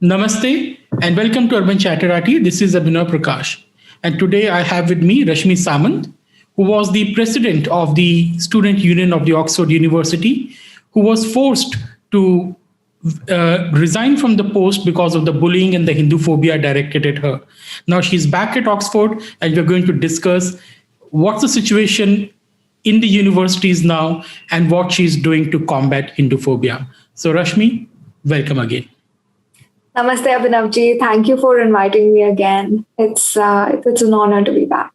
Namaste and welcome to Urban.chatterati. This is Abhinav Prakash. And today I have with me Rashmi Samant, who was the president of the Student Union of the Oxford University, who was forced to resign from the post because of the bullying and the Hinduphobia directed at her. Now she's back at Oxford and we're going to discuss what's the situation in the universities now and what she's doing to combat Hinduphobia. So Rashmi, welcome again. Namaste, Abhinavji. Thank you for inviting me again. It's an honor to be back.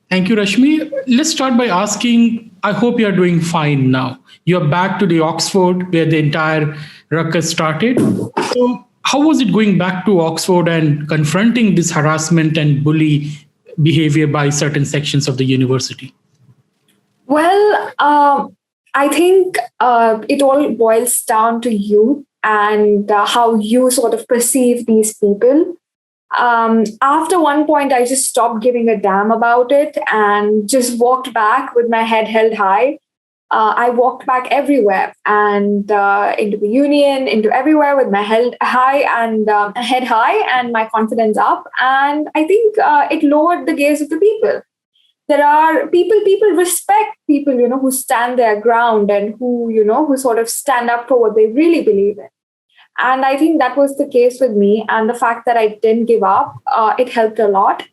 Thank you, Rashmi. Let's start by asking, I hope you're doing fine now. You're back to the Oxford where the entire ruckus started. So how was it going back to Oxford and confronting this harassment and bully behavior by certain sections of the university? Well, I think it all boils down to you and how you sort of perceive these people. After one point, I just stopped giving a damn about it and just walked back with my head held high. I walked back everywhere and into the union, into everywhere with my head high and my confidence up. And I think it lowered the gaze of the people. There are people respect people, who stand their ground and who sort of stand up for what they really believe in. And I think that was the case with me. And the fact that I didn't give up, it helped a lot.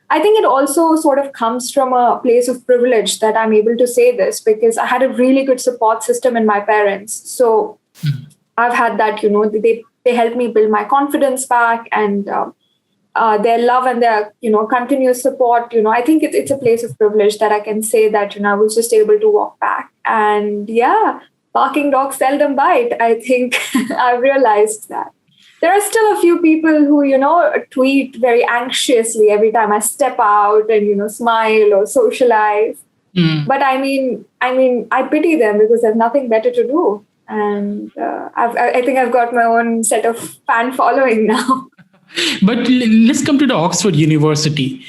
I think it also sort of comes from a place of privilege that I'm able to say this because I had a really good support system in my parents. So I've had that, they helped me build my confidence back and their love and their, continuous support. I think it's a place of privilege that I can say that, I was just able to walk back. And yeah, barking dogs seldom bite. I think I've realized that. There are still a few people who, tweet very anxiously every time I step out and, smile or socialize. But I pity them because there's nothing better to do. And I think I've got my own set of fan following now. But let's come to the Oxford University.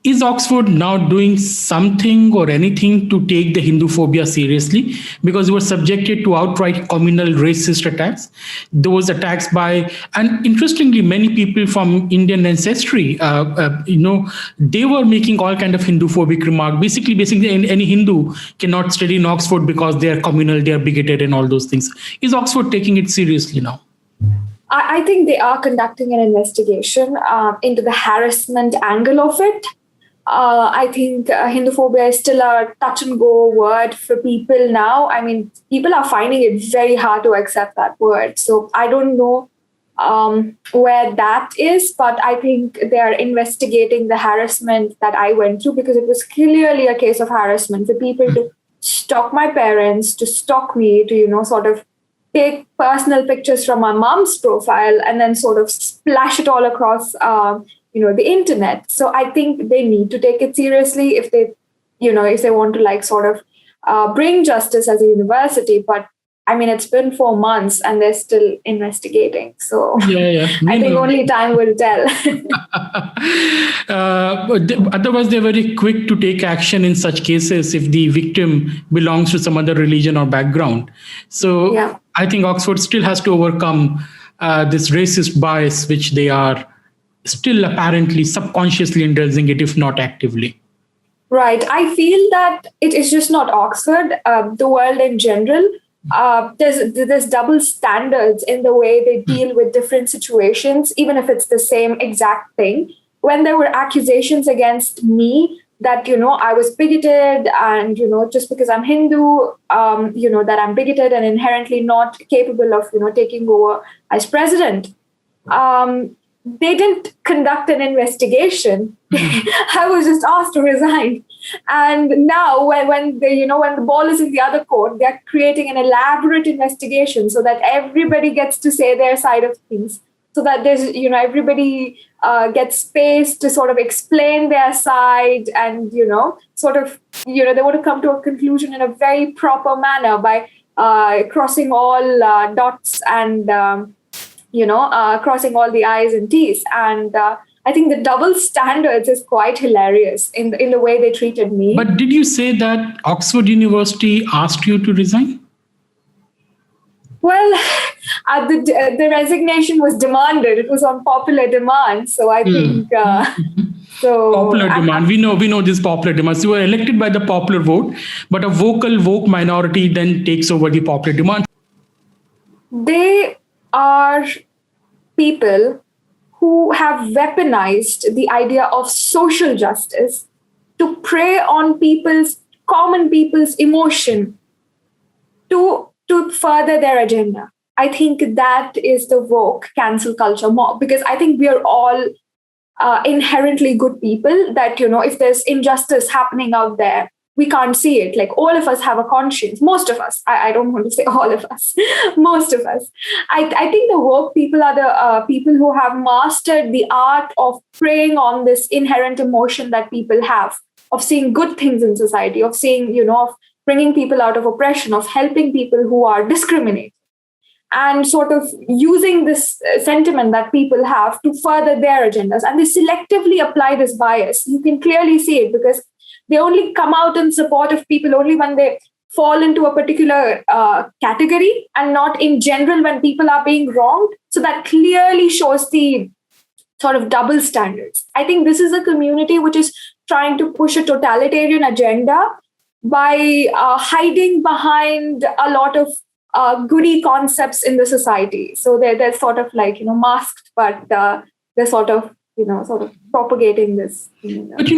Is Oxford now doing something or anything to take the Hinduphobia seriously? Because they were subjected to outright communal racist attacks. Those attacks by, and interestingly, many people from Indian ancestry, they were making all kind of Hinduphobic remarks. Basically, any Hindu cannot study in Oxford because they are communal, they are bigoted and all those things. Is Oxford taking it seriously now? I think they are conducting an investigation into the harassment angle of it. I think Hinduphobia is still a touch and go word for people now. I mean, people are finding it very hard to accept that word. So I don't know where that is, but I think they are investigating the harassment that I went through because it was clearly a case of harassment for people to stalk my parents, to stalk me, to, sort of take personal pictures from my mom's profile and then sort of splash it all across the internet. So I think they need to take it seriously if they want to bring justice as a university. But I mean, it's been 4 months and they're still investigating. So yeah. I think only time will tell. Otherwise, they're very quick to take action in such cases if the victim belongs to some other religion or background. So yeah. I think Oxford still has to overcome this racist bias, which they are still apparently subconsciously indulging it, if not actively. Right. I feel that it is just not Oxford, the world in general. There's double standards in the way they deal with different situations, even if it's the same exact thing. When there were accusations against me that, I was bigoted and, just because I'm Hindu, that I'm bigoted and inherently not capable of, taking over as president. They didn't conduct an investigation. I was just asked to resign. And now when the ball is in the other court, they're creating an elaborate investigation so that everybody gets to say their side of things. So that there's, everybody gets space to sort of explain their side and, they want to come to a conclusion in a very proper manner by crossing all dots and, crossing all the I's and T's. And I think the double standards is quite hilarious in the way they treated me. But did you say that Oxford University asked you to resign? Well, the resignation was demanded. It was on popular demand. So I think Popular demand. We know this popular demand. So you were elected by the popular vote, but a woke minority then takes over the popular demand. they are people who have weaponized the idea of social justice to prey on common people's emotion to further their agenda. I think that is the woke cancel culture more, because I think we are all inherently good people, that if there's injustice happening out there, we can't see it. Like, all of us have a conscience. Most of us. I don't want to say all of us. Most of us. I think the woke people are the people who have mastered the art of preying on this inherent emotion that people have, of seeing good things in society, of seeing, of bringing people out of oppression, of helping people who are discriminated, and sort of using this sentiment that people have to further their agendas. And they selectively apply this bias. You can clearly see it, because they only come out in support of people only when they fall into a particular category, and not in general when people are being wronged. So that clearly shows the sort of double standards. I think this is a community which is trying to push a totalitarian agenda by hiding behind a lot of goody concepts in the society. So they're sort of like, masked, but they're sort of propagating this. But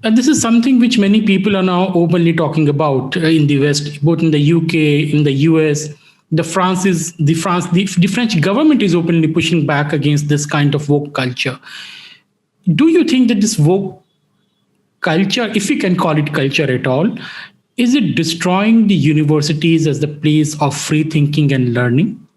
and this is something which many people are now openly talking about in the West, both in the UK, in the US. The French government is openly pushing back against this kind of woke culture. Do you think that this woke culture, if we can call it culture at all, is it destroying the universities as the place of free thinking and learning?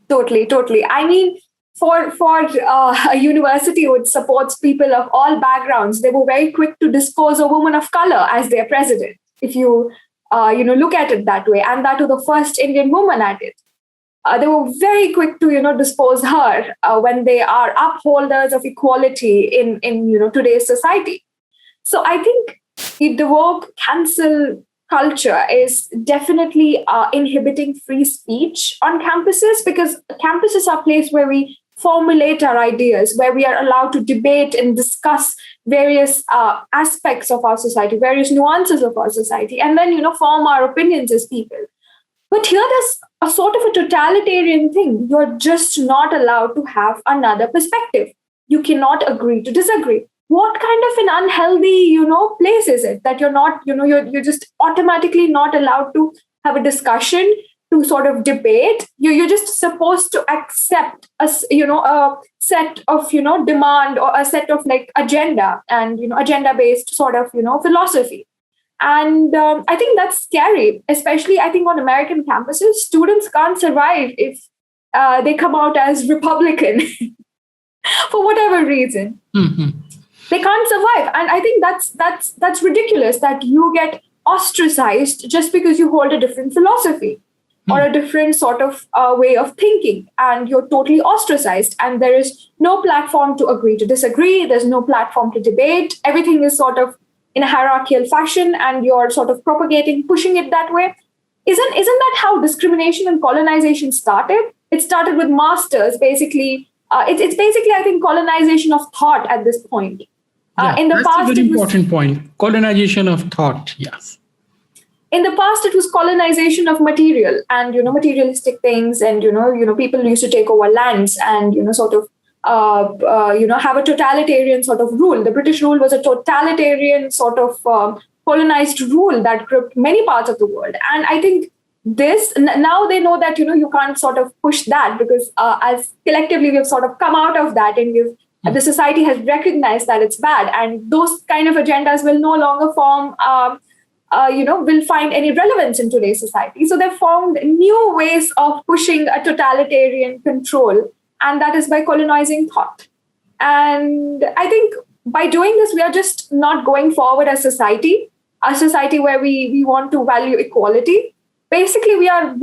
Totally. I mean, for a university which supports people of all backgrounds, they were very quick to dispose a woman of color as their president. If you look at it that way, and that was the first Indian woman at it. They were very quick to dispose her when they are upholders of equality in today's society. So I think the woke cancel culture is definitely inhibiting free speech on campuses, because campuses are a place where we formulate our ideas, where we are allowed to debate and discuss various aspects of our society, various nuances of our society, and then form our opinions as people. But here there's a sort of a totalitarian thing. You're just not allowed to have another perspective. You cannot agree to disagree. What kind of an unhealthy, place is it that you're not, you're just automatically not allowed to have a discussion, to sort of debate? You're just supposed to accept a set of, demand, or a set of like agenda, and, agenda based sort of, philosophy. And I think that's scary, especially I think on American campuses. Students can't survive if they come out as Republican for whatever reason. Mm-hmm. They can't survive, and I think that's ridiculous, that you get ostracized just because you hold a different philosophy or a different sort of way of thinking, and you're totally ostracized, and there is no platform to agree to disagree. There's no platform to debate. Everything is sort of in a hierarchical fashion, and you're sort of pushing it that way. Isn't that how discrimination and colonization started? It started with masters, basically. It's basically, I think, colonization of thought at this point. In the that's past, a very important point. Colonization of thought, yes. In the past, it was colonization of material and materialistic things, and people used to take over lands and sort of have a totalitarian sort of rule. The British rule was a totalitarian sort of colonized rule that gripped many parts of the world. And I think now they know that you can't sort of push that, because as collectively we've sort of come out of that, and the society has recognized that it's bad, and those kind of agendas will no longer will find any relevance in today's society. So they've found new ways of pushing a totalitarian control, and that is by colonizing thought. And I think by doing this, we are just not going forward as society, a society where we want to value equality. Basically, we are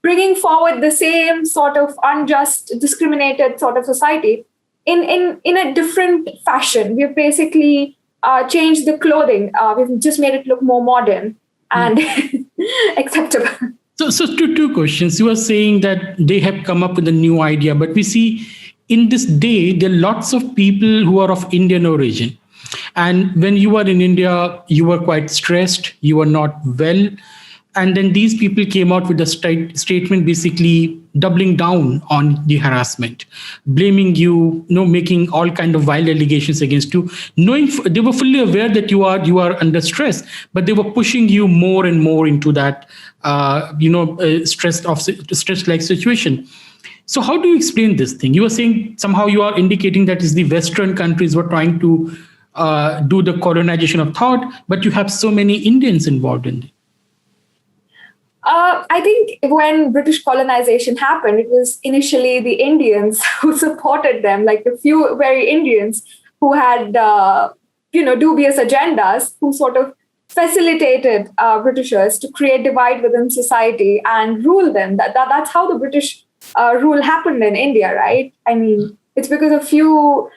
bringing forward the same sort of unjust, discriminated sort of society in a different fashion. We've basically changed the clothing. We've just made it look more modern and acceptable. So two questions. You were saying that they have come up with a new idea, but we see in this day there are lots of people who are of Indian origin, and when you were in India, you were quite stressed. You were not well, and then these people came out with a statement, basically doubling down on the harassment, blaming you, making all kind of vile allegations against you, knowing they were fully aware that you are under stress, but they were pushing you more and more into that stress like situation. So how do you explain this thing? You are saying somehow you are indicating that is the Western countries were trying to do the colonization of thought, but you have so many Indians involved in it. I think when British colonization happened, it was initially the Indians who supported them, like the few very Indians who had, dubious agendas, who sort of facilitated Britishers to create divide within society and rule them. That's how the British rule happened in India, right? I mean, it's because a few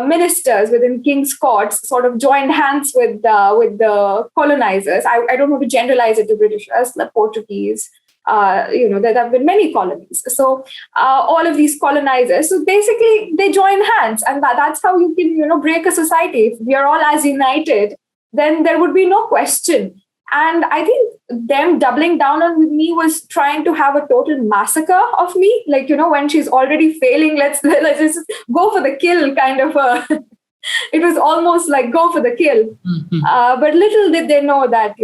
ministers within King's courts sort of joined hands with the colonizers. I don't want to generalize it to Britishers, the Portuguese. There have been many colonies. So all of these colonizers, so basically they join hands, and that's how you can break a society. If we are all as united, then there would be no question. And I think them doubling down on with me was trying to have a total massacre of me. Like, when she's already failing, let's just go for the kill kind of a. It was almost like go for the kill. Mm-hmm. But little did they know that,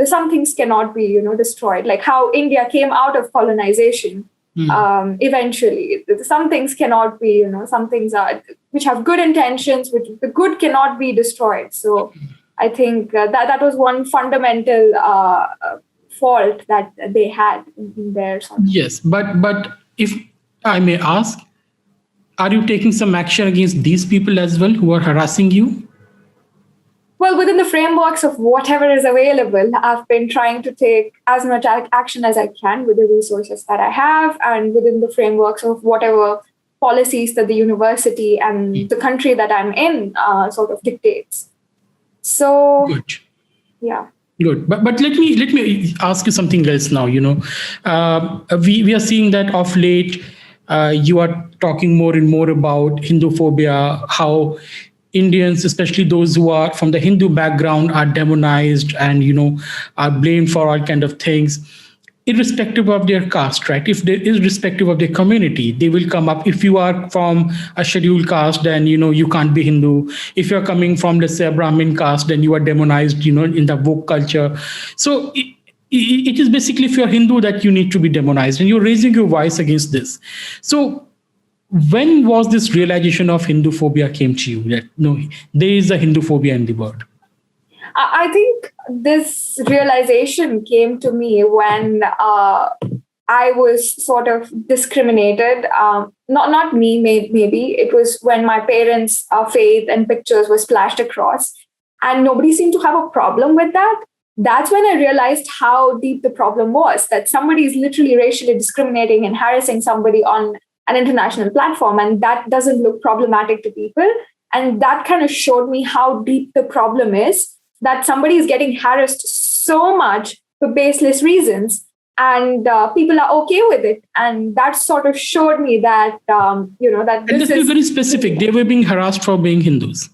some things cannot be, destroyed. Like how India came out of colonization. Eventually, some things cannot be, some things are which have good intentions, which the good cannot be destroyed. So I think that was one fundamental fault that they had in their. Yes, but if I may ask, are you taking some action against these people as well who are harassing you? Well, within the frameworks of whatever is available, I've been trying to take as much action as I can with the resources that I have, and within the frameworks of whatever policies that the university and the country that I'm in sort of dictates. So, good. Yeah. Good, but let me ask you something else now. We are seeing that of late, you are talking more and more about Hinduphobia, how Indians, especially those who are from the Hindu background, are demonized and are blamed for all kind of things, irrespective of their caste, right? If they irrespective of their community, they will come up. If you are from a scheduled caste, then you can't be Hindu. If you're coming from, let's say, a Brahmin caste, then you are demonized, in the woke culture. So it is basically, if you're Hindu, that you need to be demonized, and you're raising your voice against this. So when was this realization of Hinduphobia came to you, that there is a Hinduphobia in the world? I think this realization came to me when I was sort of discriminated. Not me, maybe. It was when my parents' faith and pictures were splashed across, and nobody seemed to have a problem with that. That's when I realized how deep the problem was, that somebody is literally racially discriminating and harassing somebody on an international platform, and that doesn't look problematic to people. And that kind of showed me how deep the problem is, that somebody is getting harassed so much for baseless reasons, and people are okay with it. And that sort of showed me that, that this is very specific. They were being harassed for being Hindus,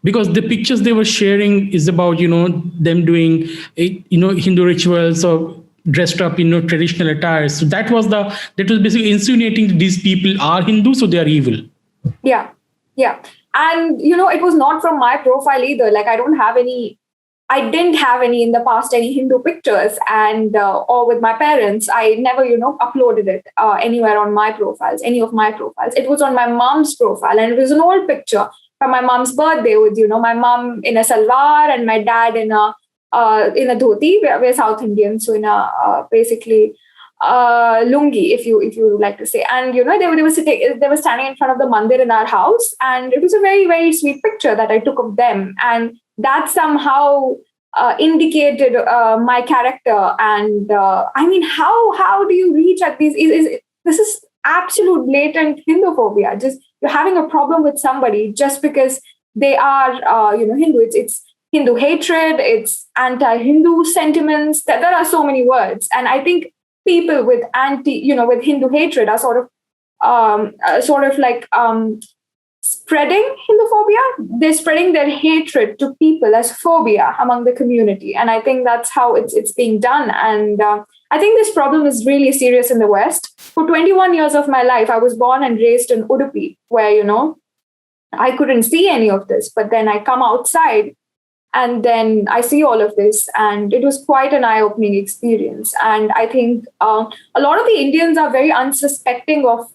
because the pictures they were sharing is about, them doing, Hindu rituals or dressed up in traditional attire. So that was basically insinuating that these people are Hindu, so they are evil. Yeah. And, it was not from my profile either. Like, I didn't have any in the past, any Hindu pictures, and or with my parents. I never, uploaded it anywhere on my profiles, any of my profiles. It was on my mom's profile, and it was an old picture from my mom's birthday with, my mom in a salwar and my dad in a dhoti. We're South Indian, so in a basically lungi, if you would like to say. And they were standing in front of the mandir in our house, and it was a very, very sweet picture that I took of them, and that somehow indicated my character. And I mean, how do you reach at these? This is absolute blatant Hinduphobia. Just you're having a problem with somebody just because they are Hindu. It's Hindu hatred, it's anti-Hindu sentiments. There are so many words, and I think people with with Hindu hatred are sort of like spreading Hinduphobia. They're spreading their hatred to people as phobia among the community, and I think that's how it's being done. And I think this problem is really serious in the West. For 21 years of my life, I was born and raised in Udupi, where I couldn't see any of this, but then I come outside and then I see all of this, and it was quite an eye-opening experience. And I think a lot of the Indians are very unsuspecting of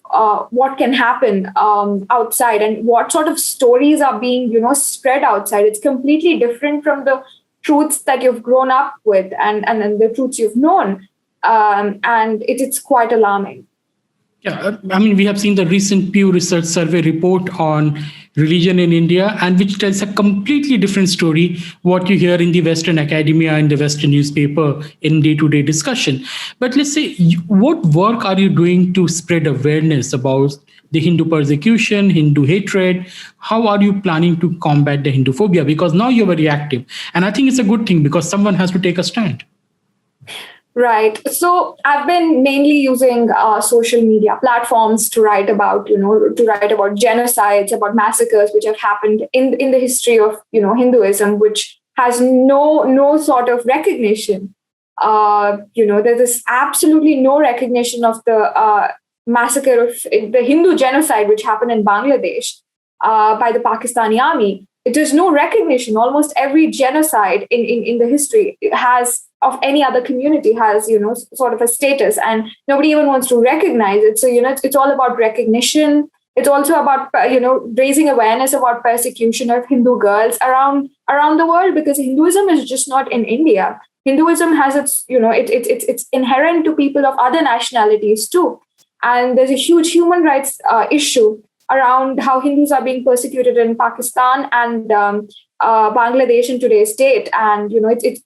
what can happen outside and what sort of stories are being, spread outside. It's completely different from the truths that you've grown up with and the truths you've known. And it's quite alarming. Yeah, I mean, we have seen the recent Pew Research Survey report on religion in India, and which tells a completely different story what you hear in the Western academia and the Western newspaper in day-to-day discussion. But let's say, what work are you doing to spread awareness about the Hindu persecution, Hindu hatred? How are you planning to combat the Hinduphobia? Because now you're very active, and I think it's a good thing because someone has to take a stand. Right. So I've been mainly using social media platforms to write about, genocides, about massacres which have happened in the history of, Hinduism, which has no sort of recognition. There's absolutely no recognition of the massacre of the Hindu genocide which happened in Bangladesh by the Pakistani army. There's no recognition. Almost every genocide in the history has of any other community has, sort of a status, and nobody even wants to recognize it. So, it's all about recognition. It's also about, raising awareness about persecution of Hindu girls around the world, because Hinduism is just not in India. Hinduism has its, it's inherent to people of other nationalities too. And there's a huge human rights issue around how Hindus are being persecuted in Pakistan and Bangladesh in today's date. And, it's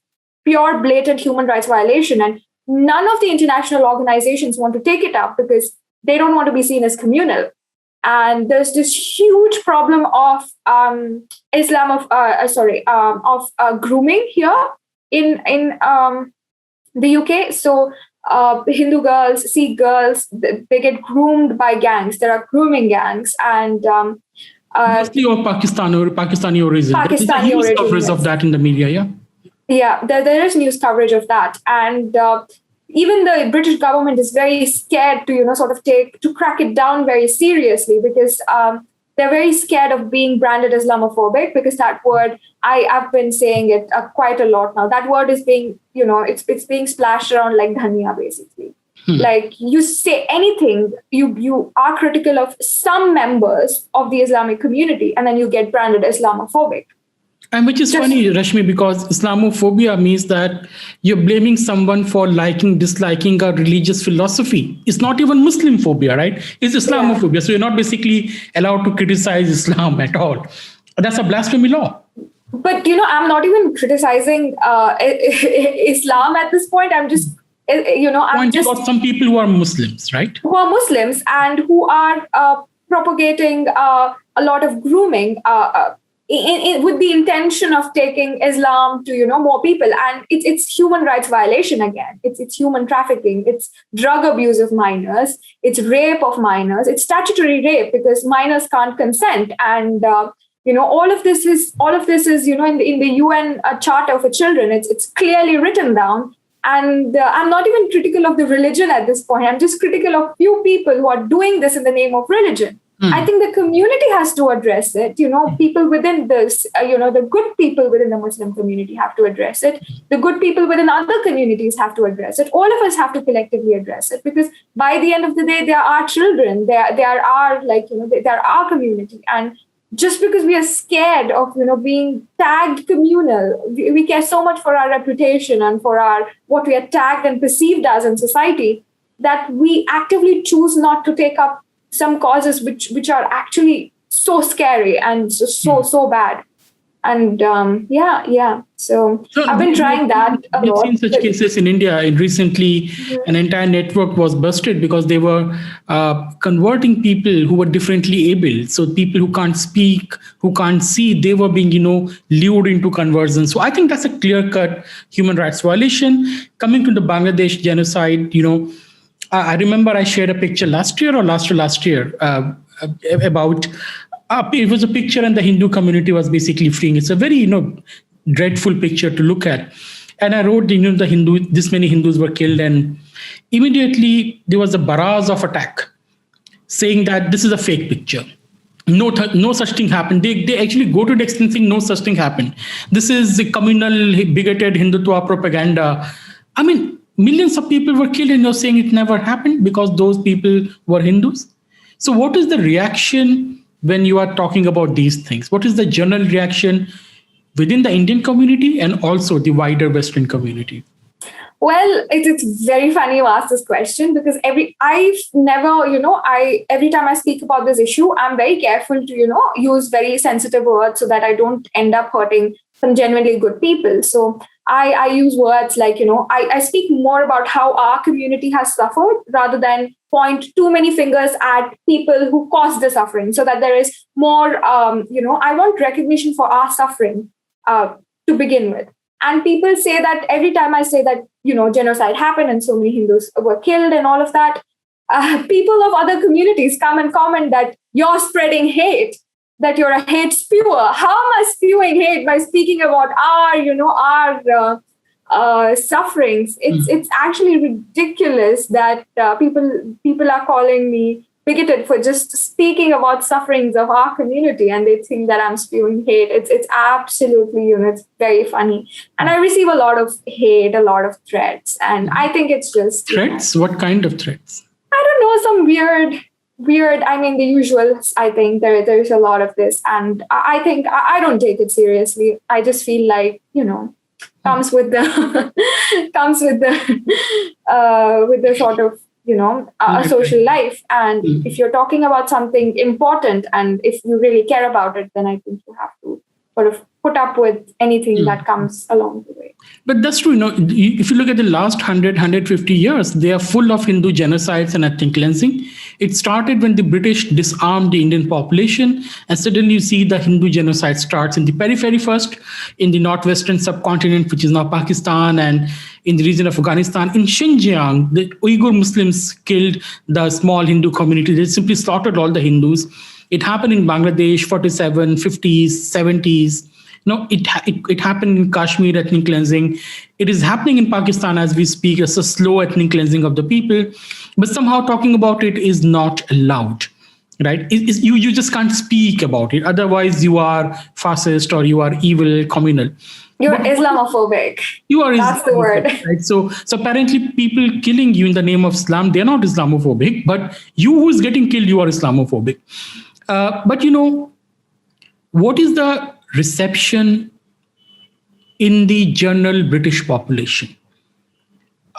pure blatant human rights violation. And none of the international organizations want to take it up because they don't want to be seen as communal. And there's this huge problem of grooming here in the UK. So Hindu girls, Sikh girls, they get groomed by gangs. There are grooming gangs, and mostly of Pakistani origin. Pakistani There's origin, coverage of that in the media, yeah. Yeah, there is news coverage of that, and even the British government is very scared to crack it down very seriously, because they're very scared of being branded Islamophobic, because that word, I've been saying it quite a lot now. That word is being, it's being splashed around like dhania, basically. Like, you say anything, you are critical of some members of the Islamic community, and then you get branded Islamophobic. And which is funny, Rashmi, because Islamophobia means that you're blaming someone for disliking a religious philosophy. It's not even Muslim phobia, right? It's Islamophobia. Yeah. So you're not basically allowed to criticize Islam at all. That's a blasphemy law. But, I'm not even criticizing Islam at this point. I'm just, I'm just about some people who are Muslims, right? Who are Muslims and who are propagating a lot of grooming with the intention of taking Islam to, more people. And it's human rights violation again. It's human trafficking. It's drug abuse of minors. It's rape of minors. It's statutory rape because minors can't consent. And, all of this is, in the UN Charter for Children. It's clearly written down. And I'm not even critical of the religion at this point. I'm just critical of few people who are doing this in the name of religion. I think the community has to address it. People within this, the good people within the Muslim community have to address it. The good people within other communities have to address it. All of us have to collectively address it, because by the end of the day, they are our children. They are our community. And just because we are scared of, being tagged communal, we care so much for our reputation and for what we are tagged and perceived as in society, that we actively choose not to take up some causes which are actually so scary and so bad. And so So I've been trying that a we have lot. seen such cases in India. And recently, an entire network was busted because they were converting people who were differently able. So people who can't speak, who can't see, they were being, lured into conversion. So I think that's a clear-cut human rights violation. Coming to the Bangladesh genocide, I remember I shared a picture last year or last year about it was a picture and the Hindu community was basically freeing. It's a very dreadful picture to look at. And I wrote, the Hindu, this many Hindus were killed, and immediately there was a barrage of attack saying that this is a fake picture. No such thing happened. They actually go to the extent saying no such thing happened. This is the communal bigoted Hindutva propaganda. I mean, millions of people were killed and you're saying it never happened because those people were Hindus. So what is the reaction when you are talking about these things? What is the general reaction within the Indian community and also the wider Western community? Well, it's very funny you ask this question because I've never, every time I speak about this issue, I'm very careful to, use very sensitive words so that I don't end up hurting some genuinely good people. So I use words like, I speak more about how our community has suffered rather than point too many fingers at people who caused the suffering, so that there is more, I want recognition for our suffering to begin with. And people say that every time I say that, genocide happened and so many Hindus were killed and all of that, people of other communities come and comment that you're spreading hate, that you're a hate spewer. How am I spewing hate by speaking about our sufferings? It's actually ridiculous that people are calling me bigoted for just speaking about sufferings of our community, and they think that I'm spewing hate. It's absolutely, it's very funny. And I receive a lot of hate, a lot of threats, and I think it's just threats. What kind of threats? I don't know, some weird. I mean, the usual. I think there's a lot of this, and I think I don't take it seriously. I just feel like comes with the with the sort of a social life. And if you're talking about something important and if you really care about it, then I think you have to sort of put up with anything that comes along the way. But that's true. If you look at the last 150 years, they are full of Hindu genocides and ethnic cleansing. It started when the British disarmed the Indian population, and suddenly you see the Hindu genocide starts in the periphery first, in the northwestern subcontinent, which is now Pakistan, and in the region of Afghanistan. In Xinjiang, the Uyghur Muslims killed the small Hindu community. They simply slaughtered all the Hindus. It happened in Bangladesh, 47, 50s, 70s. It happened in Kashmir, ethnic cleansing. It is happening in Pakistan as we speak. It's a slow ethnic cleansing of the people. But somehow talking about it is not allowed, right? You just can't speak about it. Otherwise, you are fascist or you are evil, communal. You're Islamophobic. You are That's the word. Right? So apparently people killing you in the name of Islam, they're not Islamophobic, but you who is getting killed, you are Islamophobic. But what is the reception in the general British population?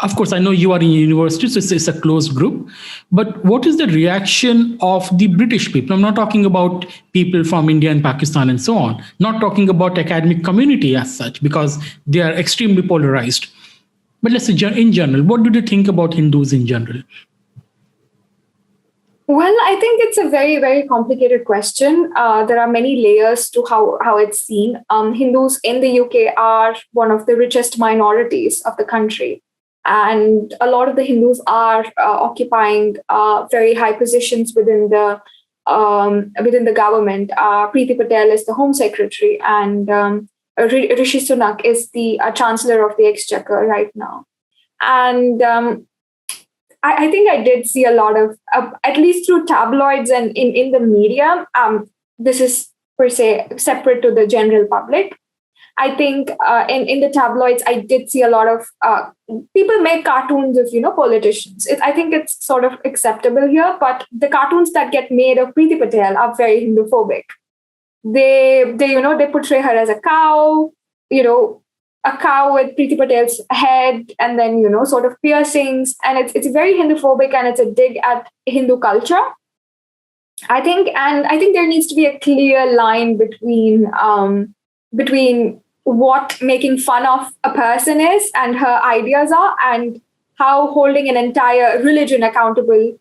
Of course, I know you are in university, so it's a closed group. But what is the reaction of the British people? I'm not talking about people from India and Pakistan and so on. Not talking about academic community as such, because they are extremely polarized. But let's say in general, what do you think about Hindus in general? Well, I think it's a very, very complicated question. There are many layers to how it's seen. Hindus in the UK are one of the richest minorities of the country. And a lot of the Hindus are occupying very high positions within the government. Preeti Patel is the Home Secretary, and Rishi Sunak is the Chancellor of the Exchequer right now. And I think I did see a lot of, at least through tabloids and in the media, this is per se separate to the general public. I think in the tabloids, I did see a lot of people make cartoons of, politicians. I think it's sort of acceptable here, but the cartoons that get made of Preeti Patel are very Hinduphobic. They portray her as a cow, a cow with Preeti Patel's head, and then, sort of piercings. And it's very Hinduphobic, and it's a dig at Hindu culture. I think there needs to be a clear line between between what making fun of a person is and her ideas are, and how holding an entire religion accountable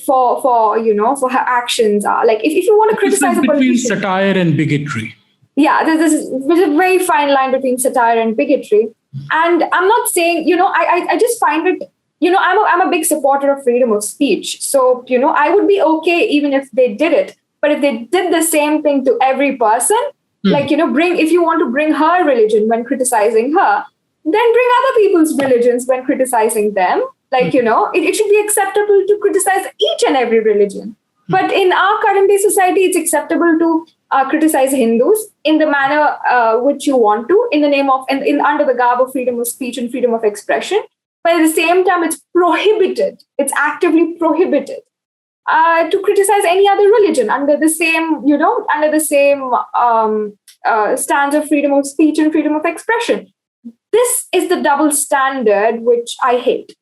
for her actions are. Like if you want to It's criticize like a between politician, satire and bigotry. yeah, there's a very fine line between satire and bigotry. And I'm not saying, I just find it, I'm a big supporter of freedom of speech. So, I would be okay even if they did it. But if they did the same thing to every person, like, if you want to bring her religion when criticizing her, then bring other people's religions when criticizing them. Like, it should be acceptable to criticize each and every religion. But in our current day society, it's acceptable to criticize Hindus in the manner which you want to, in the name of, in under the garb of freedom of speech and freedom of expression. But at the same time, it's prohibited. It's actively prohibited to criticize any other religion under the same, stands of freedom of speech and freedom of expression. This is the double standard which I hate,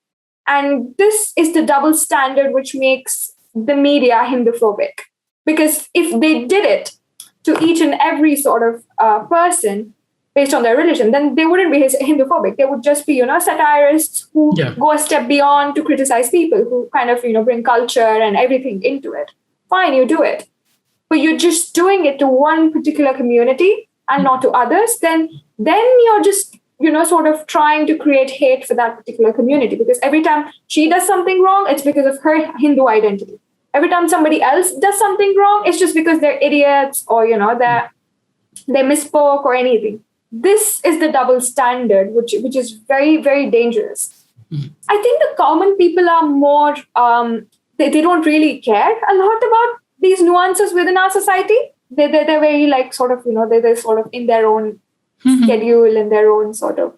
and this is the double standard which makes the media Hinduphobic. Because if they did it to each and every sort of person based on their religion, then they wouldn't be Hinduphobic. They would just be, satirists who go a step beyond to criticize people, who kind of, bring culture and everything into it. Fine, you do it. But you're just doing it to one particular community and not to others, then you're just, sort of trying to create hate for that particular community. Because every time she does something wrong, it's because of her Hindu identity. Every time somebody else does something wrong, it's just because they're idiots or, they misspoke or anything. This is the double standard, which is very, very dangerous. I think the common people are more, they don't really care a lot about these nuances within our society. They're very like sort of, they're sort of in their own schedule, in their own sort of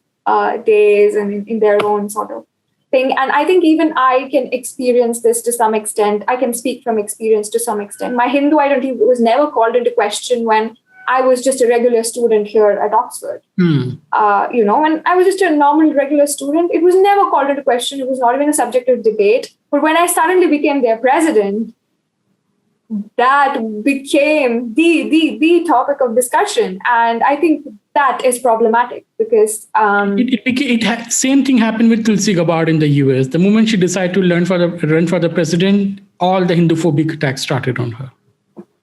days, and in their own sort of thing. And I think even I can experience this to some extent. I can speak from experience to some extent. My Hindu identity was never called into question when I was just a regular student here at Oxford. When I was just a normal, regular student, it was never called into question. It was not even a subject of debate. But when I suddenly became their president, that became the topic of discussion. And I think that is problematic because same thing happened with Tulsi Gabbard in the US. The moment she decided to run for the president, all the Hinduphobic attacks started on her.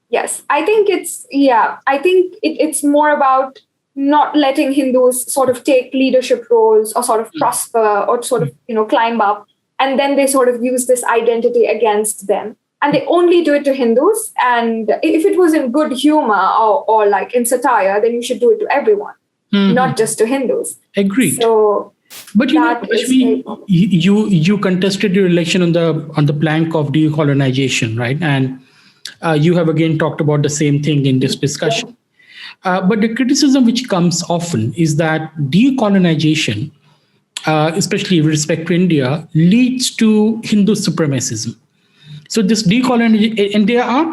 Yes, I think it's more about not letting Hindus sort of take leadership roles or sort of prosper or sort of, climb up. And then they sort of use this identity against them. And they only do it to Hindus. And if it was in good humor or like in satire, then you should do it to everyone, not just to Hindus. Agreed. So, but Rashmi, you contested your election on the plank of decolonization, right? And you have again talked about the same thing in this discussion. But the criticism which comes often is that decolonization, especially with respect to India, leads to Hindu supremacism. So this decolonization, and there are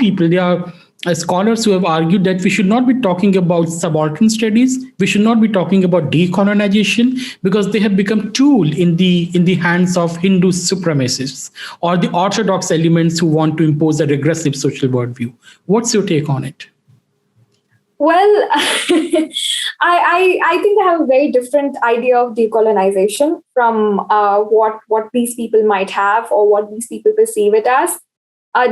scholars who have argued that we should not be talking about subaltern studies. We should not be talking about decolonization because they have become tool in the hands of Hindu supremacists or the orthodox elements who want to impose a regressive social worldview. What's your take on it? Well, I think I have a very different idea of decolonization from what these people might have or what these people perceive it as.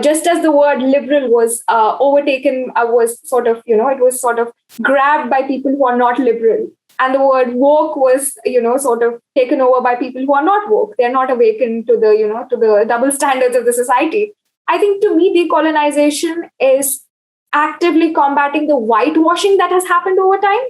Just as the word liberal was overtaken, was sort of, it was sort of grabbed by people who are not liberal. And the word woke was, sort of taken over by people who are not woke. They're not awakened to the double standards of the society. I think to me, decolonization is actively combating the whitewashing that has happened over time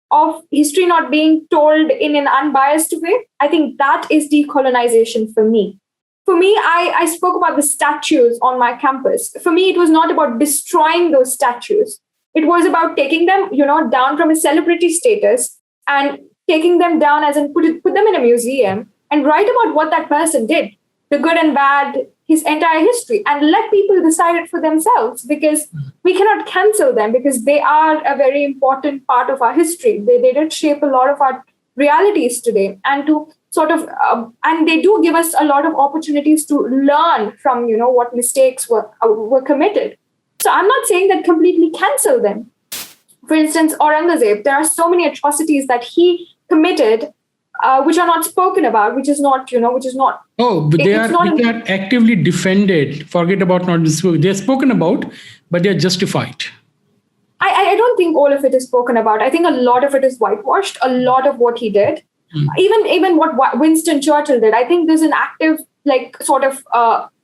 of history not being told in an unbiased way. I think that is decolonization for me. For me, I spoke about the statues on my campus. For me, it was not about destroying those statues. It was about taking them, down from a celebrity status and taking them down as in put them in a museum and write about what that person did, the good and bad, his entire history, and let people decide it for themselves, because we cannot cancel them because they are a very important part of our history. They did shape a lot of our realities today, and to sort of and they do give us a lot of opportunities to learn from what mistakes were committed. So I'm not saying that completely cancel them, For instance, Aurangzeb, there are so many atrocities that he committed, which are not spoken about, which is not, which is not. Oh, but It's not. they are actively defended. Forget about not spoken. They're spoken about, but they're justified. I don't think all of it is spoken about. I think a lot of it is whitewashed. A lot of what he did, even what Winston Churchill did. I think there's an active, like, sort of,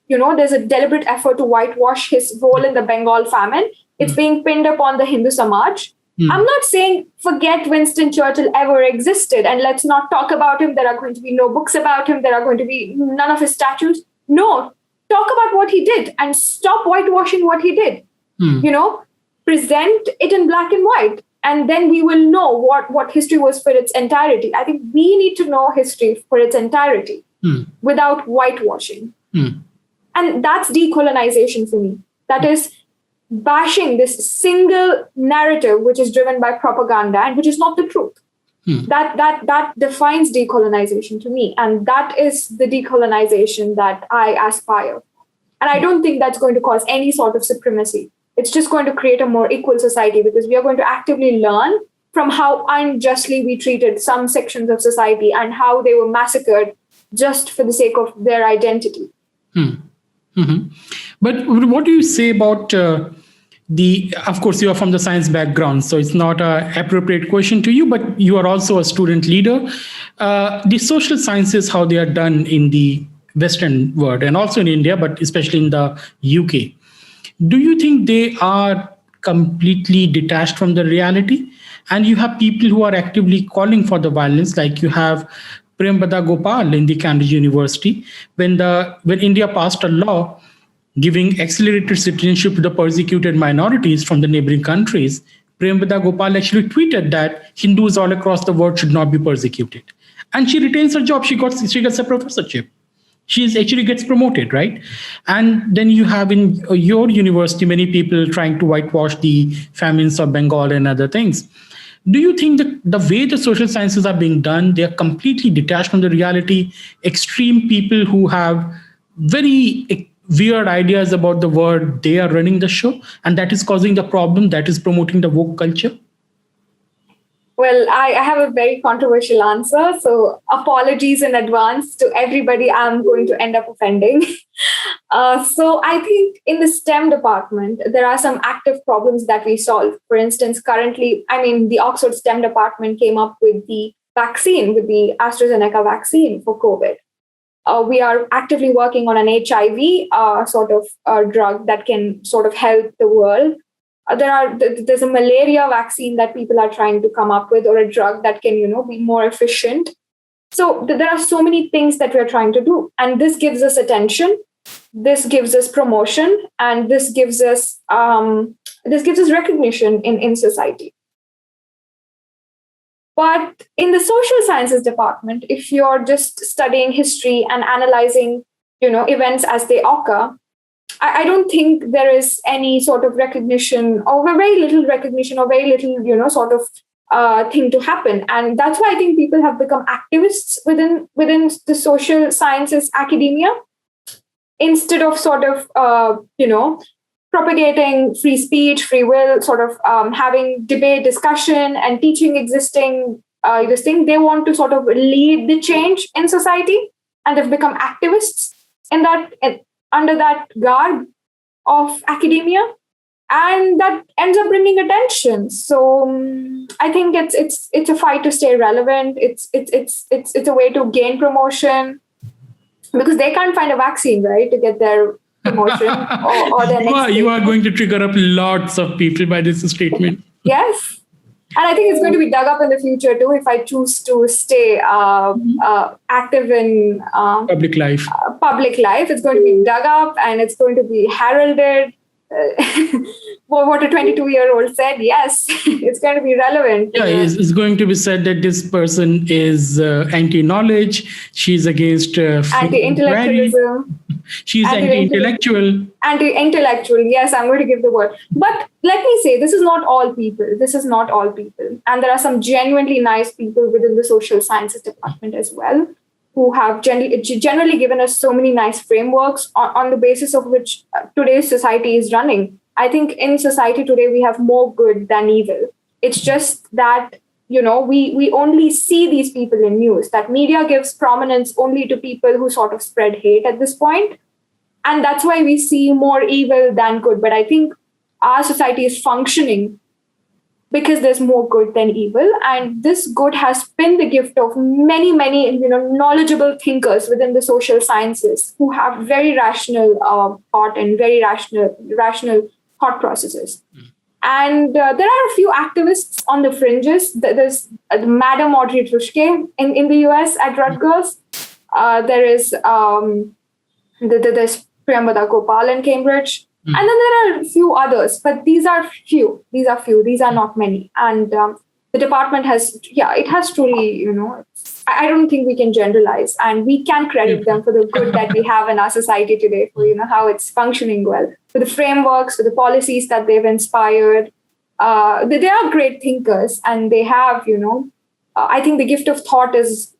there's a deliberate effort to whitewash his role in the Bengal famine. It's being pinned upon the Hindu Samaj. I'm not saying forget Winston Churchill ever existed and let's not talk about him. There are going to be no books about him. There are going to be none of his statues. No, talk about what he did and stop whitewashing what he did. Present it in black and white, and then we will know what history was for its entirety. I think we need to know history for its entirety without whitewashing. And that's decolonization for me. That is bashing this single narrative which is driven by propaganda and which is not the truth. That defines decolonization to me. And that is the decolonization that I aspire. And I don't think that's going to cause any sort of supremacy. It's just going to create a more equal society because we are going to actively learn from how unjustly we treated some sections of society and how they were massacred just for the sake of their identity. But what do you say about of course, you are from the science background, so it's not an appropriate question to you, but you are also a student leader. The social sciences, how they are done in the Western world and also in India, but especially in the UK. Do you think they are completely detached from the reality? And you have people who are actively calling for the violence, like you have Prempada Gopal in the Cambridge University. When India passed a law giving accelerated citizenship to the persecuted minorities from the neighboring countries, Prempada Gopal actually tweeted that Hindus all across the world should not be persecuted. And she retains her job. She gets a professorship. She actually gets promoted, right? And then you have in your university many people trying to whitewash the famines of Bengal and other things. Do you think that the way the social sciences are being done, they are completely detached from the reality? Extreme people who have very weird ideas about the world, they are running the show, and that is causing the problem, that is promoting the woke culture? Well, I have a very controversial answer. So apologies in advance to everybody I'm going to end up offending. So I think in the STEM department, there are some active problems that we solve. For instance, currently, the Oxford STEM department came up with the vaccine, with the AstraZeneca vaccine for COVID. We are actively working on an HIV drug that can sort of help the world. There's a malaria vaccine that people are trying to come up with, or a drug that can, be more efficient. So there are so many things that we're trying to do. And this gives us attention. This gives us promotion, and this gives us recognition in society. But in the social sciences department, if you're just studying history and analyzing, events as they occur, I don't think there is any sort of recognition, or very little recognition, or very little, thing to happen. And that's why I think people have become activists within the social sciences academia, instead of propagating free speech, free will, having debate, discussion, and teaching existing this thing. They want to sort of lead the change in society, and they've become activists under that garb of academia, and that ends up bringing attention. So I think it's a fight to stay relevant. It's a way to gain promotion, because they can't find a vaccine, right, to get their promotion or their next. You are going to trigger up lots of people by this statement. Yes. And I think it's going to be dug up in the future too, if I choose to stay active in public life. It's going to be dug up, and it's going to be heralded. What a 22-year-old said, yes, it's going to be relevant. Yeah, it's going to be said that this person is anti-knowledge. She's against anti-intellectualism. She's anti-intellectual. Anti-intellectual, yes, I'm going to give the word. But let me say, this is not all people. And there are some genuinely nice people within the social sciences department as well, who have generally given us so many nice frameworks on the basis of which today's society is running. I think in society today, we have more good than evil. It's just that, we only see these people in news, that media gives prominence only to people who sort of spread hate at this point. And that's why we see more evil than good. But I think our society is functioning because there's more good than evil, and this good has been the gift of many, many, knowledgeable thinkers within the social sciences who have very rational thought and very rational thought processes. And there are a few activists on the fringes. There's Madam Audrey Trushke in the US at Rutgers. There is there's Priyambada Gopal in Cambridge. And then there are a few others, but these are few. These are not many. And the department it has truly, I don't think we can generalize, and we can credit them for the good that we have in our society today, for, how it's functioning well, for the frameworks, for the policies that they've inspired. They are great thinkers, and they have, I think the gift of thought is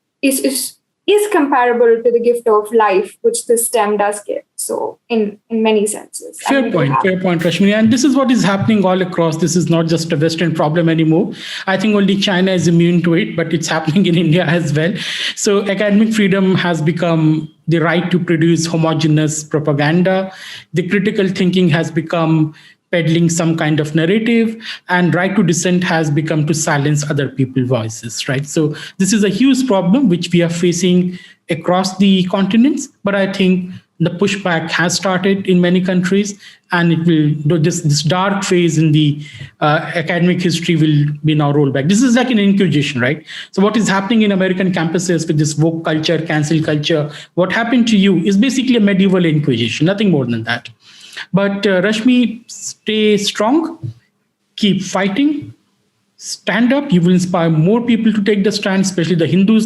comparable to the gift of life, which the STEM does give. So in many senses. Fair point, Rashmi. And this is what is happening all across. This is not just a Western problem anymore. I think only China is immune to it, but it's happening in India as well. So academic freedom has become the right to produce homogeneous propaganda. The critical thinking has become peddling some kind of narrative, and right to dissent has become to silence other people's voices, right? So this is a huge problem which we are facing across the continents, but I think the pushback has started in many countries, and it will, this dark phase in the academic history will be now rolled back. This is like an inquisition, right? So what is happening in American campuses with this woke culture, cancel culture, what happened to you is basically a medieval inquisition, nothing more than that. But Rashmi, stay strong, keep fighting, stand up. You will inspire more people to take the stand, especially the Hindus.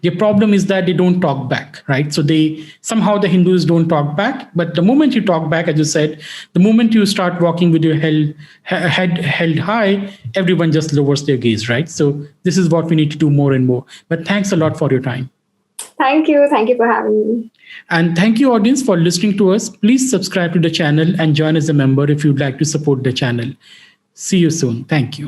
Their problem is that they don't talk back, right? So the Hindus don't talk back. But the moment you talk back, as you said, the moment you start walking with your head held high, everyone just lowers their gaze, right? So this is what we need to do more and more. But thanks a lot for your time. Thank you. Thank you for having me. And thank you, audience, for listening to us. Please subscribe to the channel and join as a member if you'd like to support the channel. See you soon. Thank you.